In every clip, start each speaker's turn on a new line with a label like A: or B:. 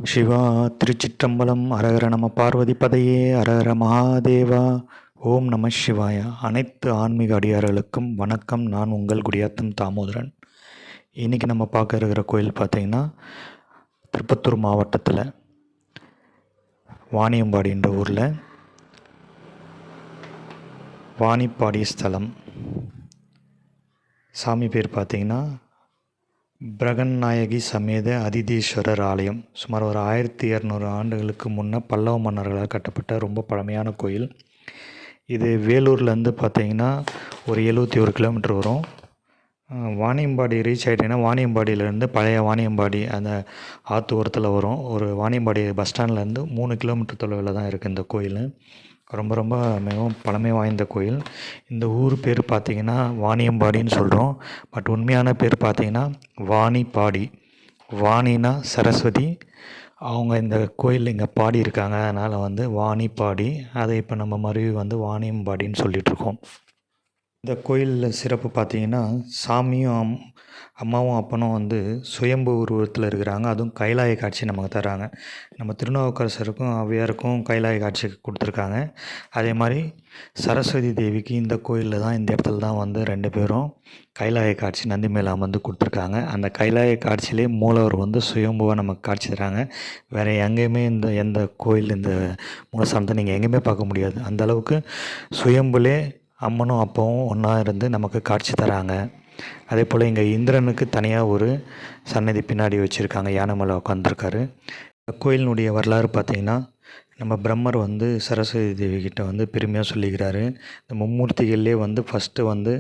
A: சிவா திருச்சிற்றம்பலம். அரகர நம பார்வதிபதையே. அரகர மகாதேவா. ஓம் நம சிவாய. அனைத்து ஆன்மீக அடியார்களுக்கும் வணக்கம். நான் உங்கள் குடியாத்தம் தாமோதரன். இன்றைக்கி நம்ம பார்க்க இருக்கிற கோயில் பார்த்திங்கன்னா திருப்பத்தூர் மாவட்டத்தில் வாணியம்பாடின்ற ஊரில் வாணிப்பாடி ஸ்தலம். சாமி பேர் பார்த்திங்கன்னா பிரகன்நாயகி சமேத அதிதீஸ்வரர் ஆலயம். சுமார் ஒரு 1200 ஆண்டுகளுக்கு முன்னே பல்லவ மன்னர்களால் கட்டப்பட்ட ரொம்ப பழமையான கோயில். இது வேலூர்லேருந்து பார்த்திங்கன்னா ஒரு 71 கிலோமீட்டர் வரும். வாணியம்பாடி ரீச் ஆகிட்டிங்கன்னா வாணியம்பாடியிலேருந்து பழைய வாணியம்பாடி அந்த ஆற்று ஓரத்தில் வரும். ஒரு வாணியம்பாடி பஸ் ஸ்டாண்ட்லேருந்து 3 கிலோமீட்டர் தொலைவில் தான் இருக்குது இந்த கோயில். ரொம்ப ரொம்ப மிகவும் பழமை வாய்ந்த கோயில். இந்த ஊர் பேர் பார்த்திங்கன்னா வாணியம்பாடின்னு சொல்கிறோம். பட் உண்மையான பேர் பார்த்திங்கன்னா வாணிப்பாடி. வாணினா சரஸ்வதி, அவங்க இந்த கோயில் இங்கே பாடியிருக்காங்க. அதனால் வந்து வாணிப்பாடி. அதை இப்போ நம்ம மறுபடி வந்து வாணியம்பாடின்னு சொல்லிகிட்ருக்கோம். இந்த கோயிலில் சிறப்பு பார்த்திங்கன்னா சாமியும் அம்மாவும் அப்பனும் வந்து சுயம்பு உருவத்தில் இருக்கிறாங்க. அதுவும் கைலாய காட்சி நமக்கு தராங்க. நம்ம திருநாவுக்கரசருக்கும் ஔவையாருக்கும் கைலாய காட்சி கொடுத்துருக்காங்க. அதே மாதிரி சரஸ்வதி தேவிக்கு இந்த கோயிலில் தான், இந்த இடத்துல தான் வந்து 2 பேரும் கைலாய காட்சி நந்தி மேலே அமர்ந்து கொடுத்துருக்காங்க. அந்த கைலாய காட்சியிலே மூலவர் வந்து சுயம்புவாக நமக்கு காட்சி தராங்க. வேறு எங்கேயுமே எந்த கோயில் இந்த மூலஸ்தானத்தை நீங்கள் எங்கேயுமே பார்க்க முடியாது. அந்த அளவுக்கு சுயம்புலே அம்மனும் அப்பாவும் ஒன்றா இருந்து நமக்கு காட்சி தராங்க. அதே போல் இங்கே இந்திரனுக்கு தனியாக ஒரு சன்னதி பின்னாடி வச்சுருக்காங்க. யானை மேலே உட்காந்துருக்காரு. கோயிலினுடைய வரலாறு பார்த்திங்கன்னா நம்ம பிரம்மர் வந்து சரஸ்வதி தேவிக்கிட்ட வந்து பெருமையாக சொல்லிக்கிறாரு. இந்த மும்மூர்த்திகள்லேயே வந்து ஃபஸ்ட்டு வந்து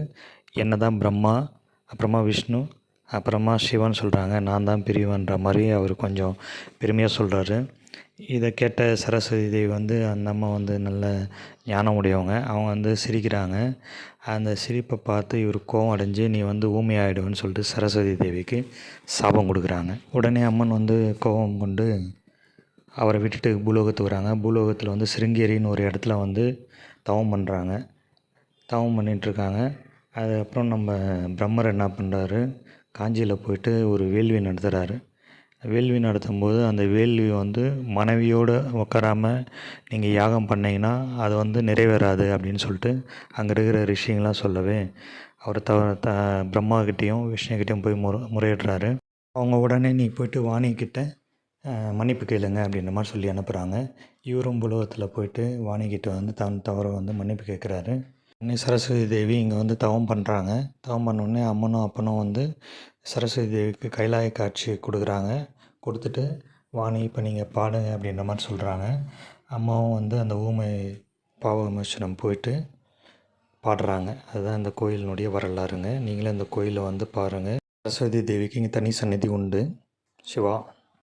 A: என்ன தான் பிரம்மா, அப்புறமா விஷ்ணு, அப்புறமா சிவன் சொல்கிறாங்க. நான் தான் பெரியவன்ற மாதிரி அவர் கொஞ்சம் பெருமையாக சொல்கிறாரு. இதை கேட்ட சரஸ்வதி தேவி வந்து அந்த அம்மா வந்து நல்ல ஞானம் உடையவங்க. அவங்க வந்து சிரிக்கிறாங்க. அந்த சிரிப்பை பார்த்து இவர் கோவம் அடைஞ்சு நீ வந்து ஊமையாயிடுவேன்னு சொல்லிட்டு சரஸ்வதி தேவிக்கு சாபம் கொடுக்குறாங்க. உடனே அம்மன் வந்து கோபம் கொண்டு அவரை விட்டுட்டு பூலோகத்துக்கு வராங்க. பூலோகத்தில் வந்து சிருங்கேரின்னு ஒரு இடத்துல வந்து தவம் பண்ணுறாங்க. தவம் பண்ணிகிட்ருக்காங்க. அதுக்கப்புறம் நம்ம பிரம்மர் என்ன பண்ணுறாரு, காஞ்சியில் போயிட்டு ஒரு வேள்வி நடத்துகிறாரு. வேள்வி நடத்தும்போது அந்த வேள்வி வந்து மனைவியோடு உட்காராமல் நீங்கள் யாகம் பண்ணிங்கன்னா அது வந்து நிறைவேறாது அப்படின்னு சொல்லிட்டு அங்கே இருக்கிற ரிஷிங்கெலாம் சொல்லவே அவர் பிரம்மாக்கிட்டேயும் விஷ்ணுக்கிட்டேயும் போய் முறையிடுறாரு. அவங்க உடனே நீ போய்ட்டு வாணிக்கிட்ட மன்னிப்பு கேளுங்க அப்படின்ற மாதிரி சொல்லி அனுப்புகிறாங்க. இவரும் புலகத்தில் போயிட்டு வாணிக்கிட்ட வந்து தவறை வந்து மன்னிப்பு கேட்குறாரு. உடனே சரஸ்வதி தேவி இங்கே வந்து தவம் பண்ணுறாங்க. தவம் பண்ணோடனே அம்மனும் அப்பனும் வந்து சரஸ்வதி தேவிக்கு கைலாய காட்சி கொடுக்குறாங்க. கொடுத்துட்டு வாணி இப்போ நீங்கள் பாடுங்க அப்படின்ற மாதிரி சொல்கிறாங்க. அம்மாவும் வந்து அந்த ஊமை பாவ விமோசனம் போயிட்டு பாடுறாங்க. அதுதான் இந்த கோயிலினுடைய வரலாறுங்க. நீங்களே இந்த கோயிலை வந்து பாருங்கள். சரஸ்வதி தேவிக்கு இங்கே தனி சந்நிதி உண்டு. சிவா.